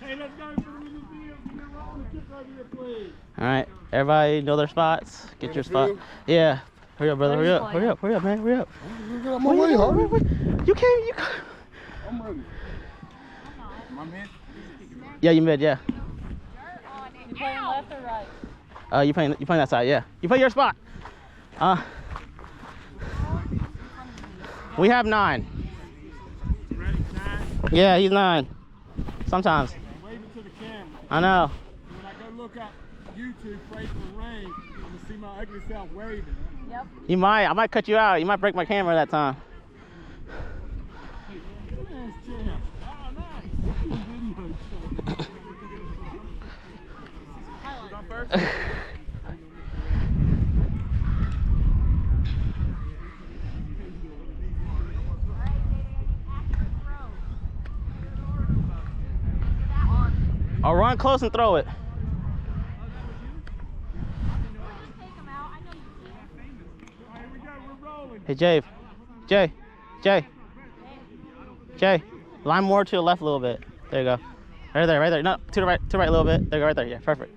Hey, let's go for the museum. Over here, please. All right, everybody know their spots. Get your spot. Yeah. Hurry up, brother. Hurry up. Hurry up. Hurry up, man. Hurry up. I'm on my way, Harvey. You can't. You can't. I'm ready. My man? Yeah, you mid. Yeah. You playing left or right? You playing that side. Yeah. You play your spot. We have 9. Ready? 9? Yeah, he's 9. Sometimes. Wave it to the camera. I know. When I go look up YouTube, pray for rain, I'm going to see my ugly self waving. Yep. You might. I might cut you out. You might break my camera that time. Nice jam. Oh, nice. You go first? I'll run close and throw it. Hey, Jay. Jay. Line more to the left a little bit. There you go. Right there. No, to the right a little bit. There you go, right there. Yeah, perfect.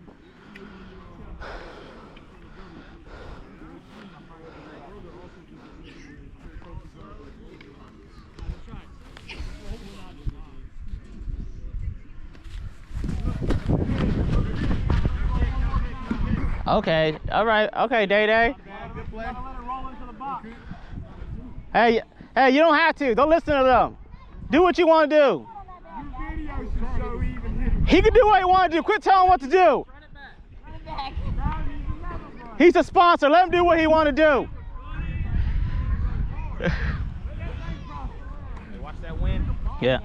Okay, all right. Okay, Day. Hey, you don't have to. Don't listen to them. Do what you want to do. He can do what he wants to do. Quit telling him what to do. Run it back. He's a sponsor. Let him do what he wants to do. Watch that wind. Yeah.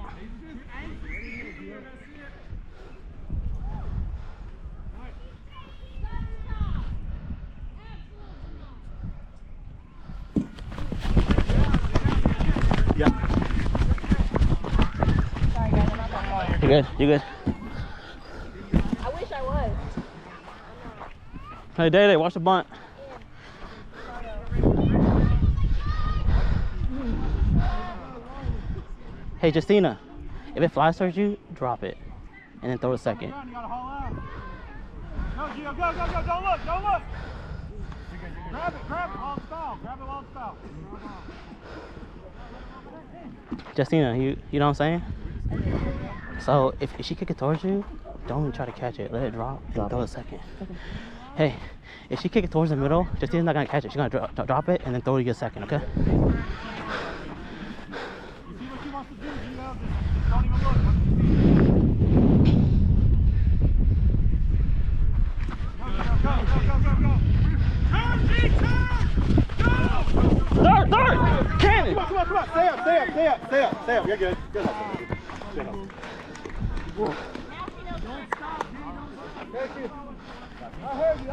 Sorry guys, I'm not that far. You good? I wish I was. Hey, Day, watch the bunt. Hey, Justina, if it flies towards you, drop it, and then throw a second. You gotta haul out. Go, Gio, go. Don't look. Grab it, long style. Grab it, long style. Justina, you know what I'm saying? So if she kick it towards you, don't even try to catch it. Let it drop and throw a second. Okay. Hey, if she kick it towards the middle, Justina's not gonna catch it. She's gonna drop it and then throw it a second, okay? You see what she wants to do, Gio? Just don't even look. Go. Third! Cannon! Come on. Stay up. You're good. Good enough. Don't stop, Gio. Thank you. I heard you.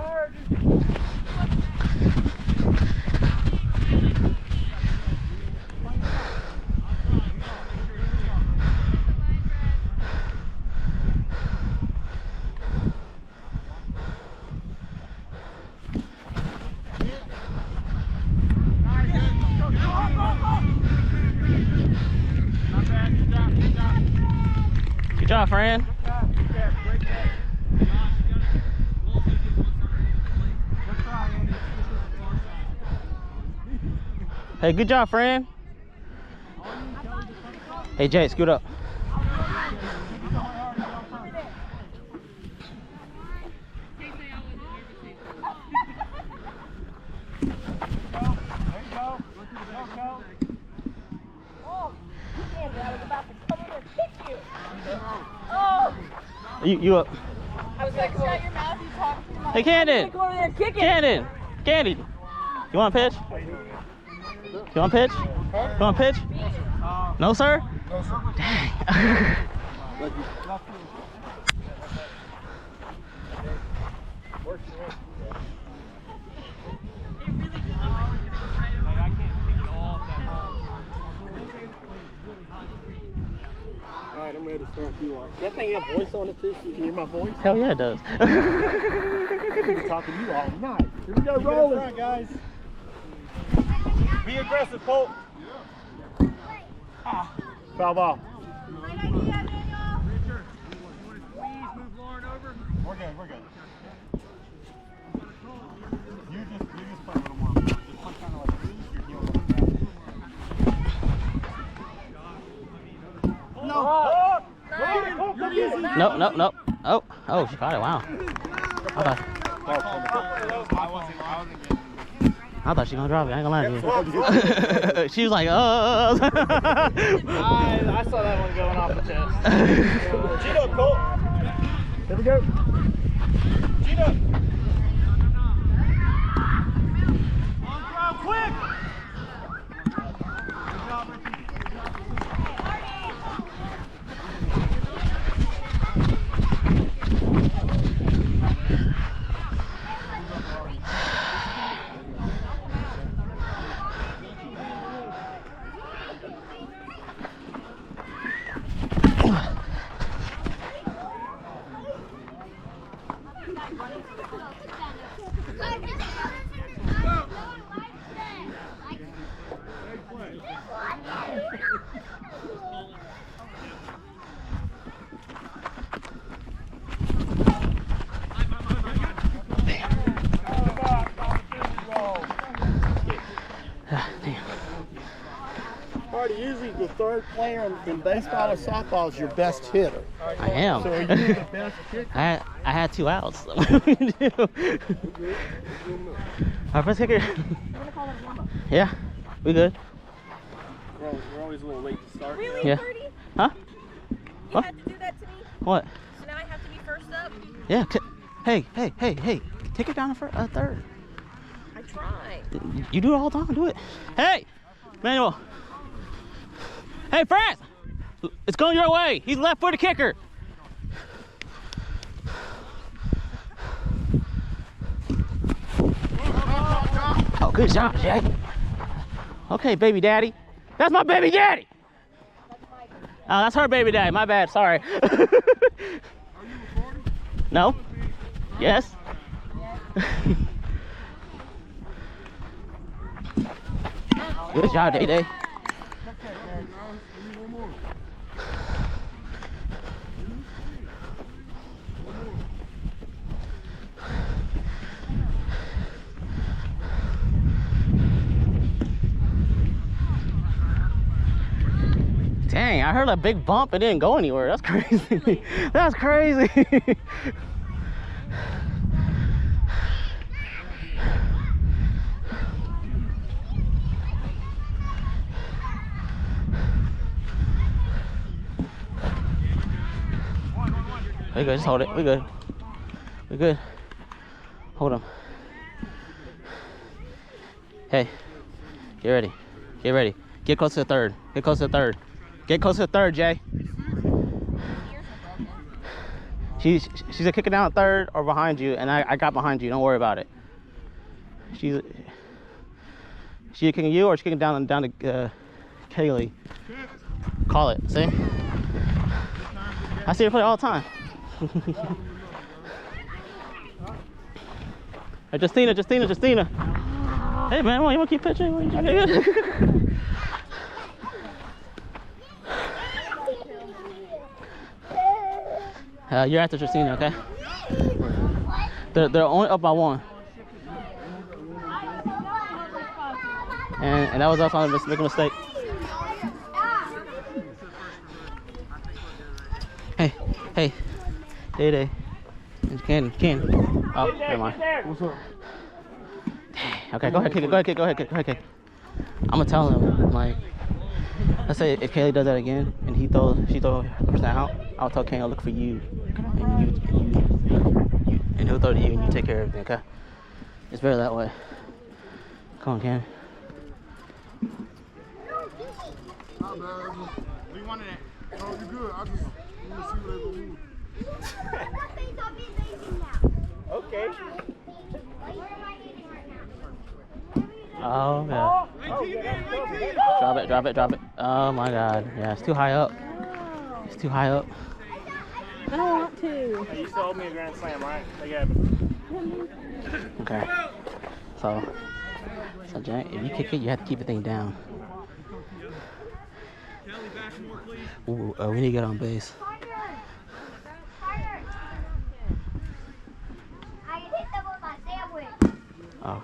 Good job, friend. Hey, good job, friend. Hey, Jay, scoot up. You up. I was like, shut your mouth, you talk too much. Hey, Camden. Go over there and kick it. Candy. You want a pitch? You want a pitch? You want a pitch? No, sir? No, sir. Dang. Alright, I'm ready to start you off. That thing have voice on it too, so you can hear my voice? Hell yeah, it does. I've been talking to you all night. Here we go, rolling. Front, guys. Be aggressive, Colt. Foul ball. Nope, nope, nope. Oh, oh, she caught it. Wow. I thought she was gonna drop it. I ain't gonna lie to you. She was like, I saw that one going off the chest. Cheat up, Colt. Here we go. Cheat up. On ground, quick. Good job, Richie. Usually the third player in baseball or softball is your best hitter. I am. So are you the best kicker? I had 2 outs. Our first kicker. Yeah, we good. We're always a little late to start. Really, Yeah. 30? Huh? You What? had to do that to me? What? So now I have to be first up? Yeah. Hey, take it down for third. I tried. You do it all the time. Do it. Hey, Manuel. Hey, France! It's going your way. He's left-footed kicker. Oh, good job, Jay. Okay, baby daddy. That's my baby daddy. Oh, that's her baby daddy. My bad. Sorry. No? Yes? Good job, Day-Day. Dang, I heard a big bump. It didn't go anywhere. That's crazy. That's crazy. We good, just hold it. We good. We good. Hold him. Hey, get ready. Get ready. Get close to the third. Get close to the third. Get close to the third, Jay. She's a kicking down third or behind you, and I got behind you. Don't worry about it. She kicking you or she kicking down to Kaylee. Call it. See? I see her play all the time. Hey, Justina. Hey man, you wanna keep pitching? You're after Justina, okay? They're only up by 1. And that was us on making a mistake. Hey, Day. Ken. Oh, never mind. What's up? Okay, go ahead, kick. I'm gonna tell him, like, let's say if Kaylee does that again and she throws the person out, I'll tell Kane I'll look for you, and he'll throw to you and you take care of everything, okay? It's better that way. Come on, Ken. Not bad. We wanted it. Oh, you good. I just want to see what they're going to do. Okay. Oh, yeah. Drop it. Oh, my God. Yeah, it's too high up. It's too high up. I don't want to. Hey, you still owe me a grand slam, right? They got it. Okay. So Jack, if you kick it, you have to keep the thing down. Ooh, we need to get on base. Oh.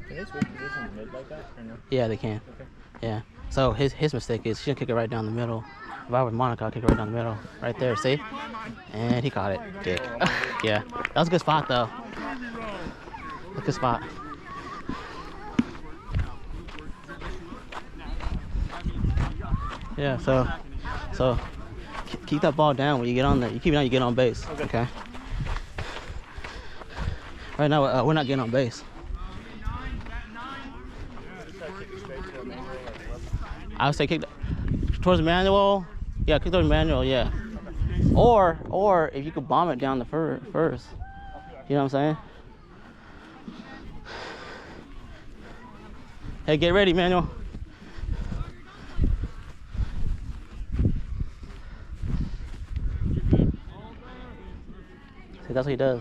Can they switch positions mid like that or no? Yeah, they can. Okay. Yeah. So his mistake is he should kick it right down the middle. If I was Monica, I'd kick it right down the middle. Right there, see? And he caught it. Dick. Yeah. That was a good spot, though. A good spot. Yeah, so keep that ball down when you get on there. You keep it down, you get on base. Okay. Right now, we're not getting on base. I would say kick towards manual. Yeah, kick towards manual. Yeah. Or if you could bomb it down the first. You know what I'm saying? Hey, get ready, manual. See, that's what he does.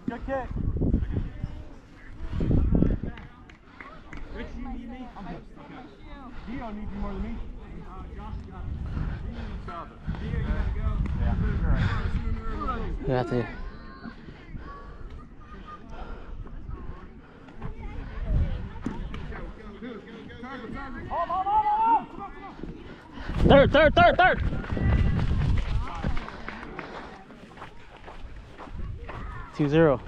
Good kick. Dio needs you more than me. You have to. Third. 2-0.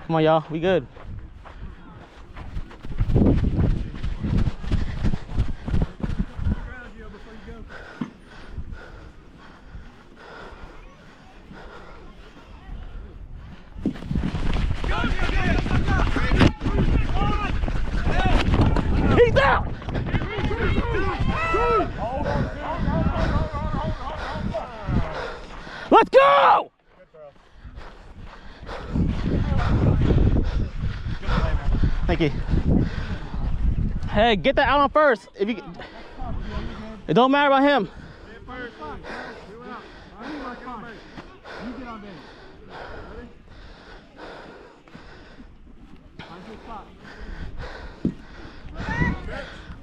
Come on, y'all. We good. He's out! Let's go! Thank you. Hey, get that out on first. If you, it don't matter about him.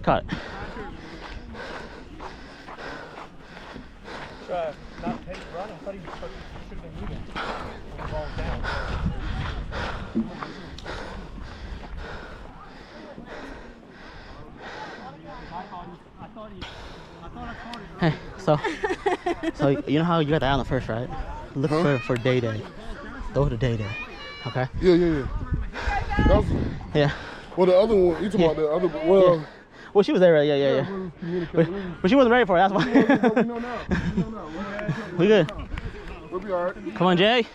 Cut. Not take run. I thought he should have been moving. When the ball's down. Hey, so you know how you got that out on the first, right? Look for Day Day. Throw to Day Day. Okay? Yeah. That was, Yeah. well, the other one, you talking about the other, well. Yeah. Well, she was there, right? Yeah. But she wasn't ready for it, that's why. We know now. We good. We'll be all right. Come on, Jay.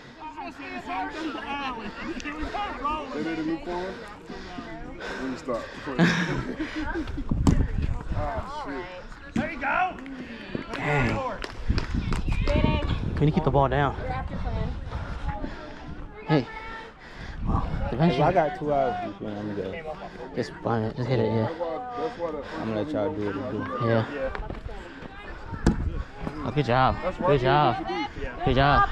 They ready to move forward? Let me stop. Ah, shit. There you go. Dang. We need to keep the ball down. Hey. Well, eventually. I got 2 hours before I'm gonna go. Just find it. Just hit it, yeah. I'm gonna let y'all do it. Yeah. Oh, good job. Good job. Good job.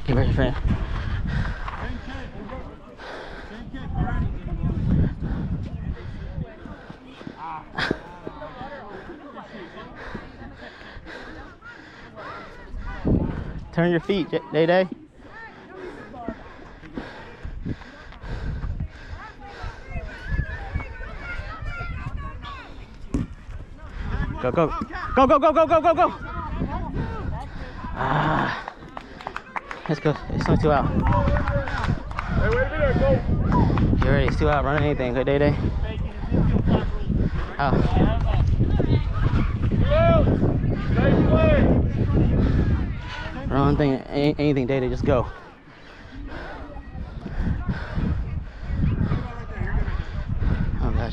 Get ready, friend. Turn your feet, Day Day. Go. Ah. Let's go. It's only 2 out. Hey, wait a minute, go. Get ready. It's 2 out. Run anything. Good Day Day. Run anything, Day Day. Just go.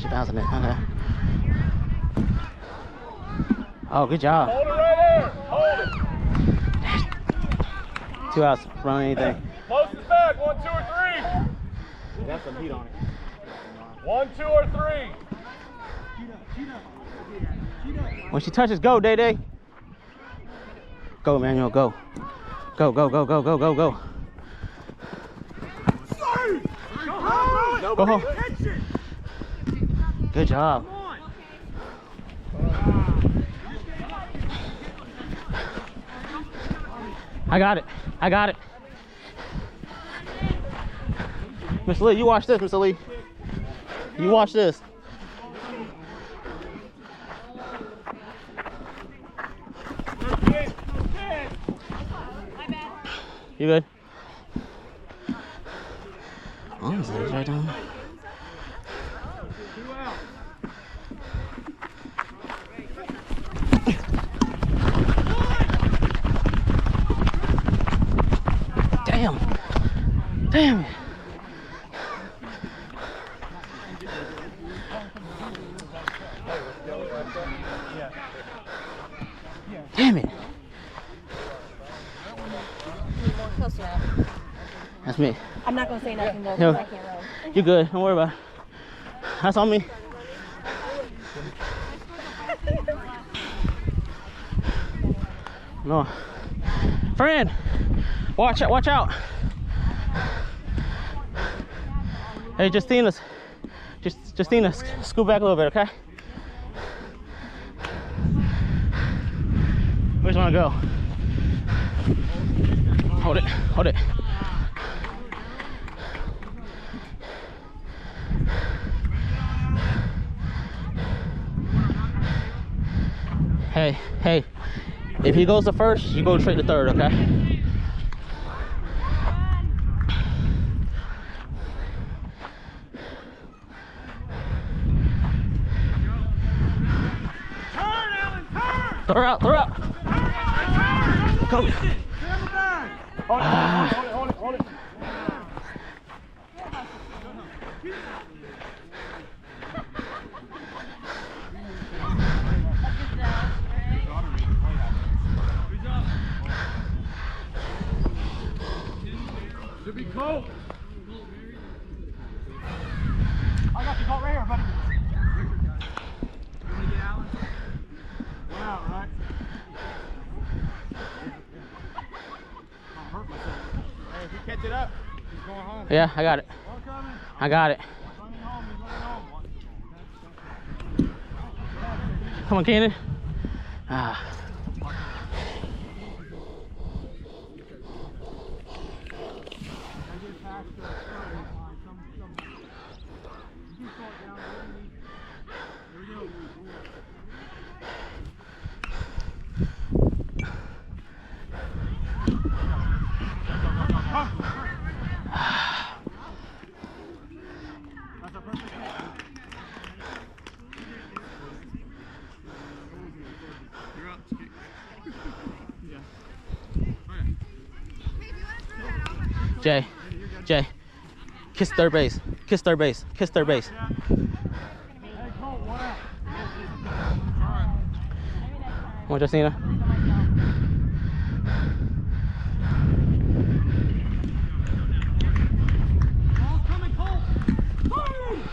Keep bouncing it. Okay. Oh, good job. Hold it right there. Hold it. 2 outs. Run anything. Close it back. 1, 2, or 3. That's some heat on it. 1, 2, or 3. When she touches, go, Day Day. Go, Emmanuel, go. Go, go, go, go, go, go, go. Go home. Good job. I got it. I got it. Miss Lee, you watch this, Miss Lee. You watch this. You good? Honestly, it's right down. Damn. Damn it. Damn it. Closer up. That's me. I'm not gonna say nothing though, Yo. because I can't run. You good. Don't worry about it. That's on me. No. Friend, watch out, watch out. Hey, Justina, scoot back a little bit, okay? Where's you wanna go? Hold it, hold it. Hey, hey, if he goes to first, you go straight to third, okay? Throw her out, throw her out. Go. Hold it, hold it. Should be cold. I got the coat right here, buddy. You want to get Alan? One out, right? I'll hurt myself. Hey, if you catch it up, he's going home. Yeah, I got it. I got it. Running home, he's running home. Come on, Cannon. Ah. Jay, kiss third base, kiss third base, kiss third base. Come on, Justina.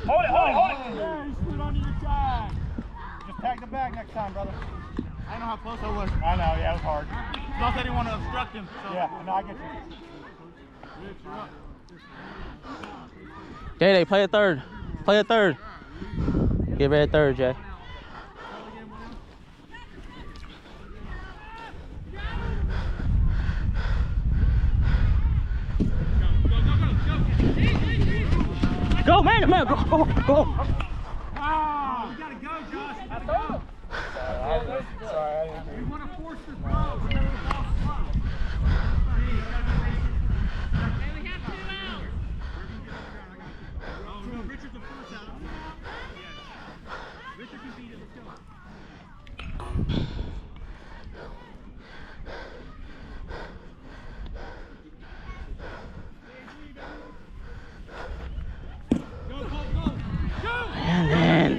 Hold it, hold it, hold it. Yeah, he's put on your side. Just tag the bag next time, brother. I know how close I was. I know, yeah, it was hard. Plus, I didn't want to obstruct him. So. Yeah, no, I get you. Jay, play a third. Play a third. Get ready at third, Jay. Go, man, go, go, go. Ah, you gotta go, Josh. That's all. Sorry, we want to force this ball. We have the ball slow. We have 2 outs. Oh, Richard's the first out. Richard can beat it. Let's go. And then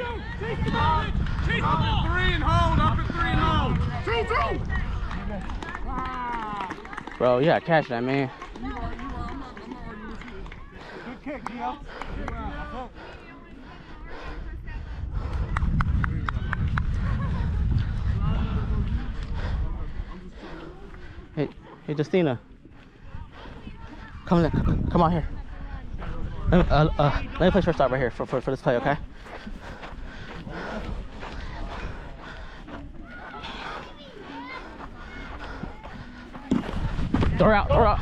Bro, you gotta catch that, man. Good kick, Gio. Hey, Justina. Come on here. Let me play shortstop right here for this play, okay? Throw her out, throw her out.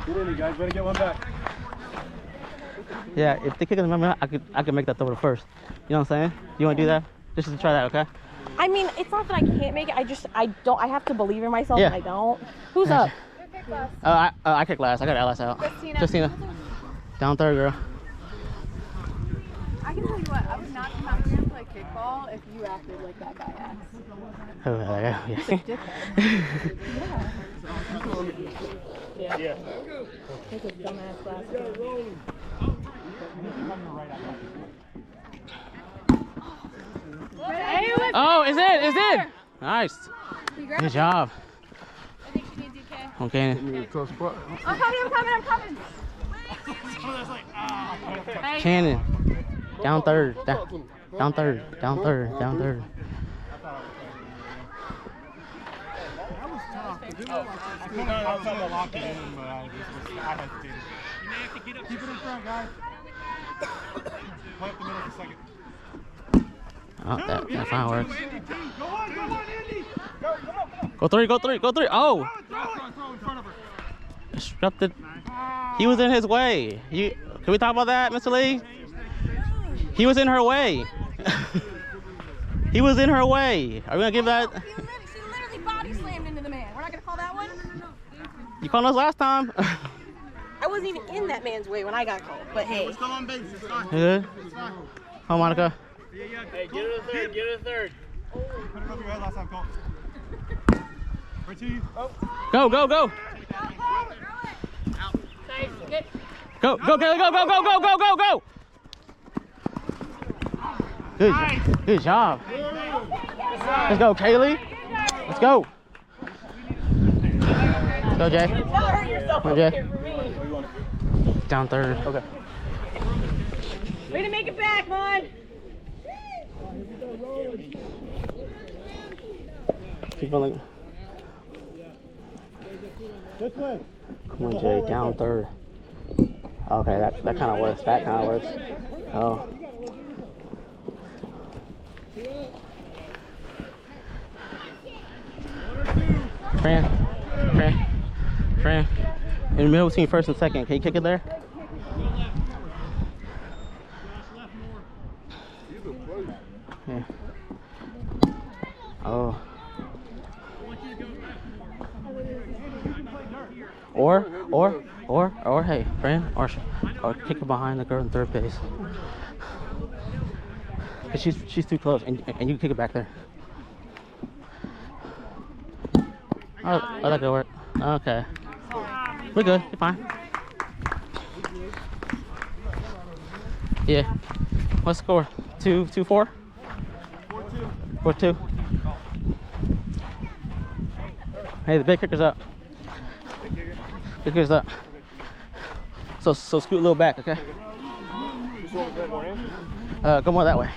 Get in, you guys. Better get one back. Yeah, if they kick it in the middle, I could make that throw to first. You know what I'm saying? You want to do that? Just to try that, okay? I mean, it's not that I can't make it. I have to believe in myself, Yeah. and I don't. Who's up? I kick last. I got Alice out. Justina. Down third, girl. I can tell you what, I would not come out here and play kickball if you acted like that guy acts. Oh, yeah. Yeah. Take a dumbass last game. Oh, it's in. Nice. Good job. I think she needs you, Kay. Okay. I'm coming. Shannon. Down third. Down third. I couldn't outside the lock it in, but I hesitated. You may have to get up. Keep it in front, guys. Play up the middle for a second. Oh, that fine works. Go on, Andy. Go three. Oh! Throw in front of her. Disrupted. He was in his way. Can we talk about that, Mr. Lee? He was in her way. He was in her way. Are we gonna give that? She literally body slammed into the man. We're not gonna call that one? You called us last time. I wasn't even in that man's way when I got called, but hey. We're still on base. It's fine. Good. Oh, Monica. Hey, get it a third. Put it over your head last time, Cole. Right to you. Oh. Go. Go. Good job. Let's go, Kaylee. Let's go. Let's go, Jay. Come on, Jay. Down third. Okay. Way to make it back, man. Keep going. This way. Come on, Jay. Down third. Okay, that kind of works. Oh. Fran. In the middle between first and second. Can you kick it there? Yeah. Oh. Or hey, Fran, or kick it behind the girl in third base. Cause she's too close, and you can kick it back there. Oh, that could work. Okay. We're good. You're fine. Yeah. What's the score? 2-4? 4-2. Hey, the big kicker's up. Big kicker's up. So scoot a little back, okay? Go more that way.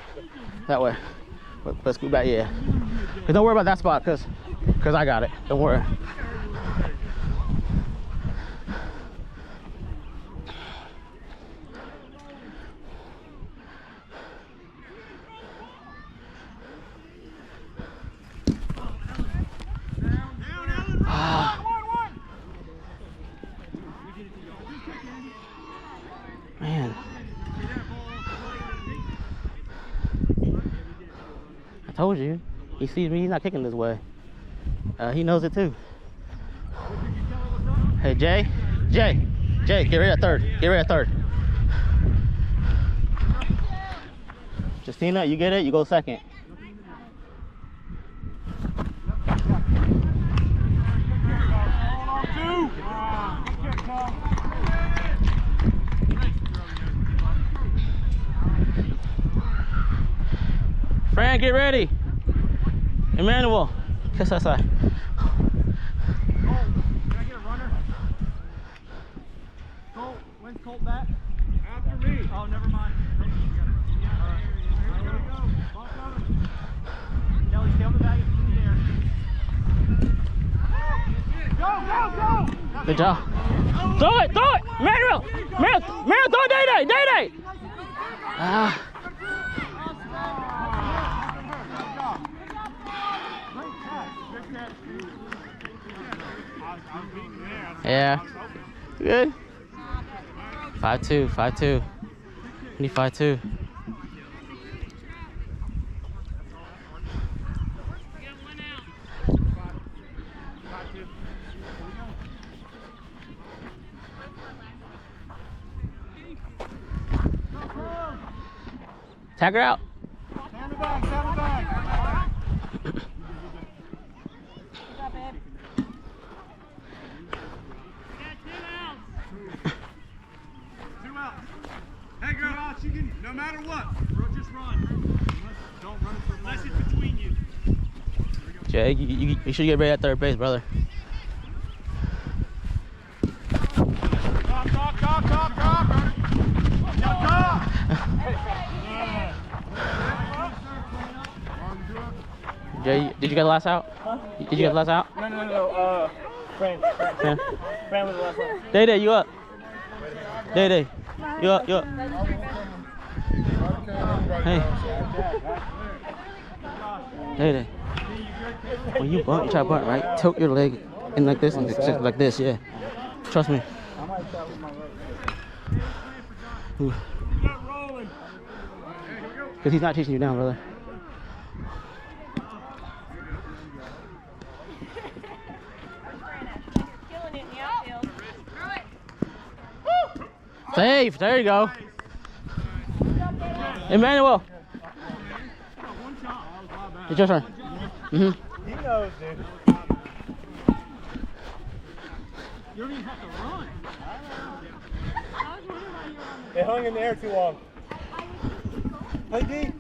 That way. But scoot back, yeah. But don't worry about that spot, cause I got it. Don't worry. Man. I told you. He sees me, he's not kicking this way. He knows it too. Hey, Jay, get ready at third. Justina, you get it? You go second. Grant, get ready. Emmanuel, kiss that side. Can I get a runner? Colt, when's Colt back? After me. Oh, never mind. All right, here we go. Ball coming. Kelly, stay on the bag. It's in the air. Go! Good job. Throw it! Manuel! Manuel, throw it, Day-Day! Ah. Yeah. Good. 5-2. We need 5-2. Tag her out. Stand the bag, stand the bag. Two outs. Hey, girl, out. You can, no matter what, just run. Don't run it for unless it's between you. Jay, you should get ready at third base, brother. Jay, did you get the last out? Did you get the last out? No. Fran was the last one. Day-Day, you up. Day-Day, you up. Hey. Day-Day. When you bunt, you try to bunt, right? Tilt your leg in like this, and like this, yeah. Trust me. Because he's not chasing you down, brother. Safe. There you go. Emmanuel. It's your turn. He knows, dude. You don't even have to run. They hung in the air too long. Play deep.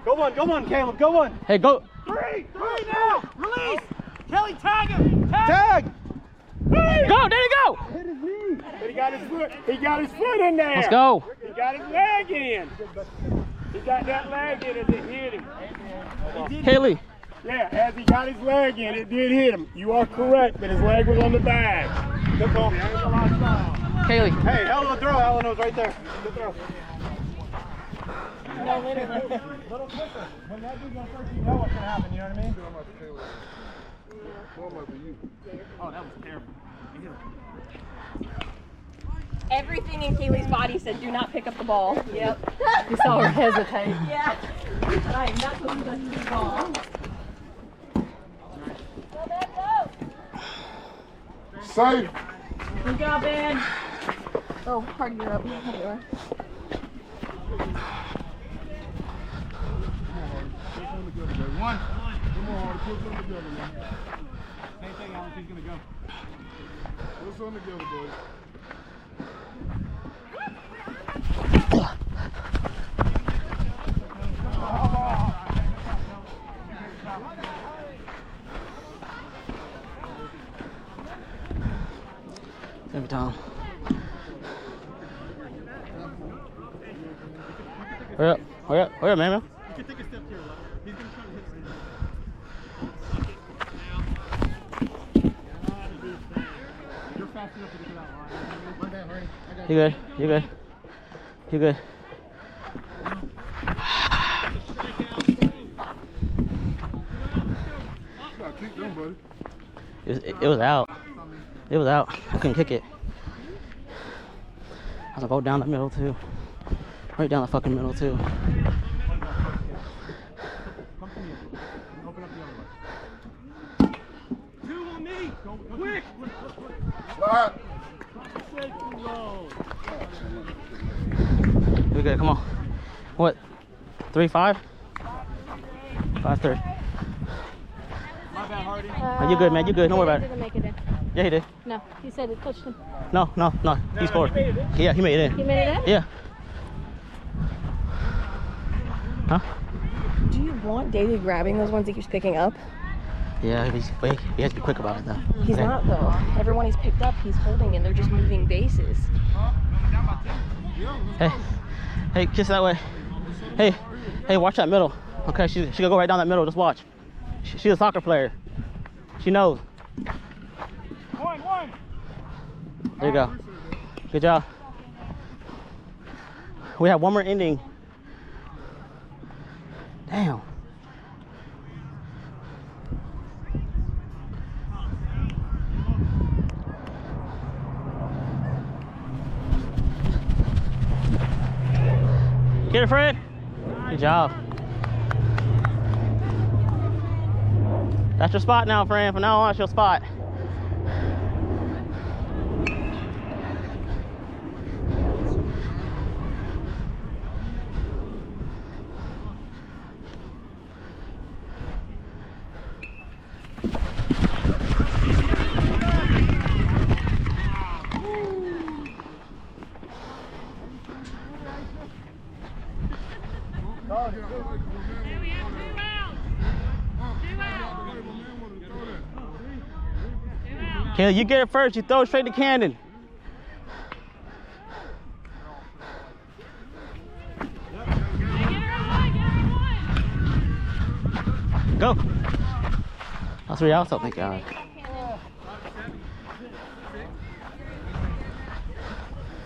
Go on, Caleb, go on. Hey, go. Three now. Release. Kelly, tag him. Tag. Go, there you go. Hit his knee. But he got his foot in there. Let's go. He got his leg in. He got that leg in as it hit him. Haley. Yeah, as he got his leg in, it did hit him. You are correct, but his leg was on the bag. Good call. Haley. Hey, hell of a throw. Alan was right there. Good throw. No, literally. Little quicker. When that dude's on first, you know what's going to happen. You know what I mean? Oh, that was terrible. Everything in Kaylee's body said, do not pick up the ball. Yep. You saw her hesitate. Yeah. But I am not supposed to touch the ball. Go back, go. Safe. Good job, Ben. Oh, Hardy, you're up. Here you are. One. Come on, Hardy, put something together, man. Same thing, Alan. He's going to go. Put something together, boys. Every time. Hurry up, man. You can take a step here, left. He's going to try to hit something. You're fast enough to get that line. My bad, Hardy. I got You good. Keep them, buddy. It was out. It was out. I couldn't kick it. I was gonna go down the middle too. Right down the fucking middle too. Come to me. Open up the other way. Two on me. Go quick. Slide. We good. Come on. What? 3-5? 5-3. My bad, Hardy. You good, man? You good? Don't worry about it. Didn't make it in. Yeah, he did. No, he said it touched him. No. He scored. he made it in. Yeah, he made it in. He made it in? Yeah. Huh? Do you want David grabbing those ones he keeps picking up? Yeah, he has to be quick about it though. He's Okay. not though. Everyone he's picked up, he's holding and they're just moving bases. Hey, hey, kiss that way. Hey, watch that middle. Okay, she gonna go right down that middle. Just watch. She's a soccer player. She knows. One. There you go. Good job. We have one more inning. Damn. Get it, Fred. Good job. That's your spot now, Fran. From now on, it's your spot. Kayla, you get it first. You throw it straight to Camden. Go. That's 3 outs, oh, thank God.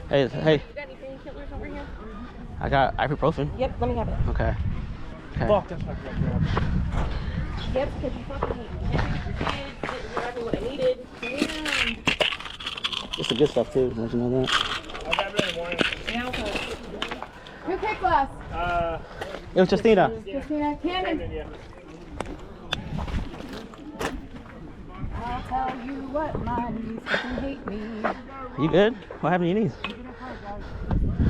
Hey. You got any painkillers over here? I got ibuprofen. Yep, let me have it. Okay. Fuck, that's not good. Yep, because you fucking didn't grab me what I needed. It's the good stuff too. Don't you know that? I'll grab it in the morning. Yeah, okay. Who kicked last? It was Justina. Christina Cannon. Yeah. I'll tell you what, my knees fucking hate me. You good? What happened to your knees?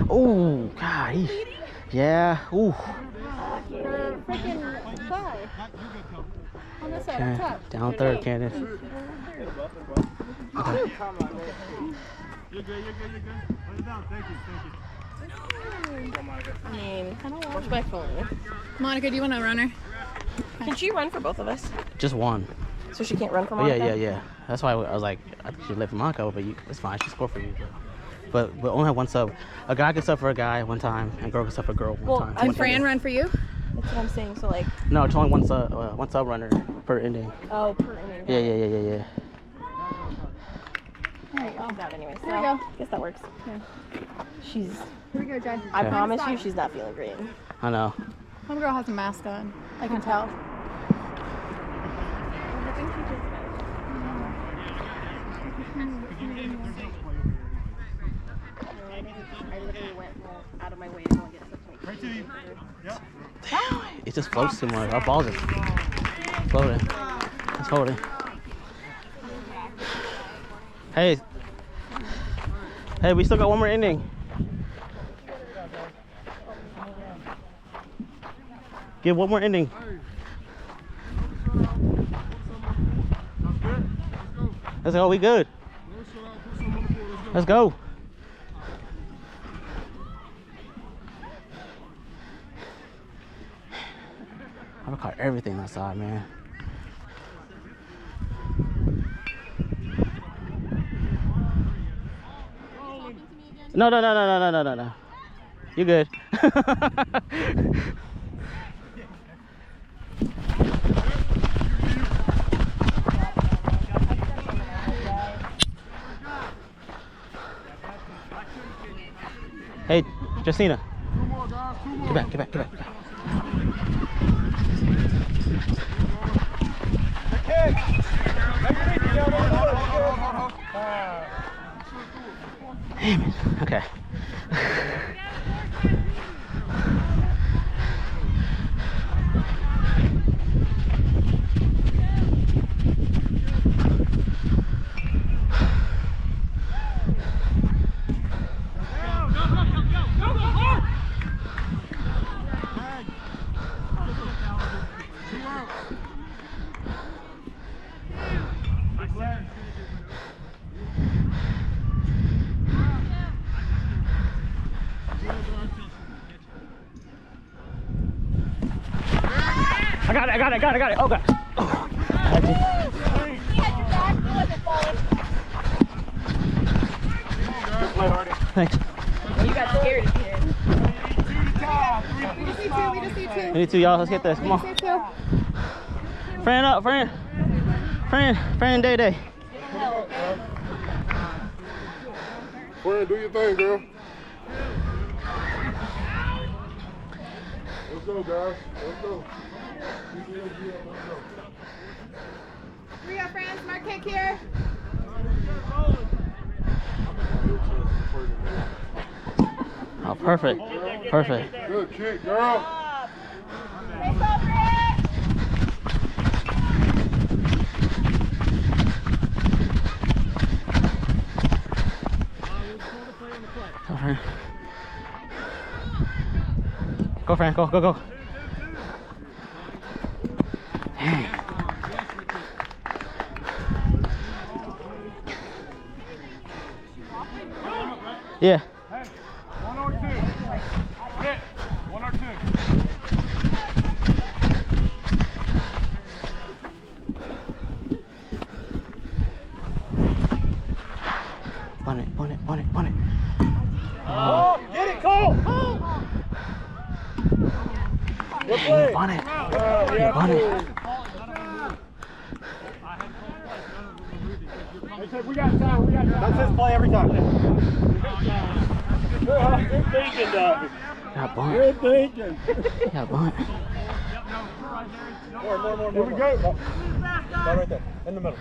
Oh, God. Eesh. Yeah. Ooh. Her freaking thigh. On this side, Okay. up top. Down third, Candace. Okay. You're good. Put it down. Thank you. I mean, respectfully. Monica, do you want a runner? Can she run for both of us? Just one. So she can't run for But Monica? yeah. That's why I was like, I think she'd live for Monaco, but it's fine. She scored for you. But we only have one sub. A guy could sub for a guy one time, and a girl could sub for a girl one time. Did Fran run for you? That's what I'm saying. So like, No, it's only one sub runner per inning. oh, per inning. Yeah. There you go. That anyway. So There we go. guess that works. Yeah. She's. Here we go, Jen. I Okay. promise you, she's not feeling great. I know. Homegirl has a mask on. I can tell. I literally went out of my way to go and get something. Right to you. Yep. It just floats too much. Our balls are floating. It's floating. Hey, we still got one more inning. Give one more inning. Let's go. We good. Let's go. I would caught everything outside, man. No. You good. Hey, Justina. Get back. Damn it. Okay. got it. Oh, God. Oh. Got you. He had your back. He wasn't falling. Thanks. You got scared at the end. We just need two. We need two, y'all. Let's get this. Come on. Fran up, Fran. Fran, Day. Fran, do your thing, girl. Let's go, guys. Let's go. Hurry up, friends. Mark kick here. Oh, perfect. Good kick, girl. Go, Fran. Go. Dang. Yeah. Hey, 1 or 2. Hit. 1 or 2. Bun it. Oh, get it, Cole! Good play. Bun it. We got time. That's his play every time. Good thinking, Doug. Got bunt. Good thinking. Got bunt. More. Here we go. Go right there, in the middle.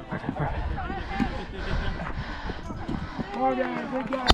Perfect. Come on, guys. Good job.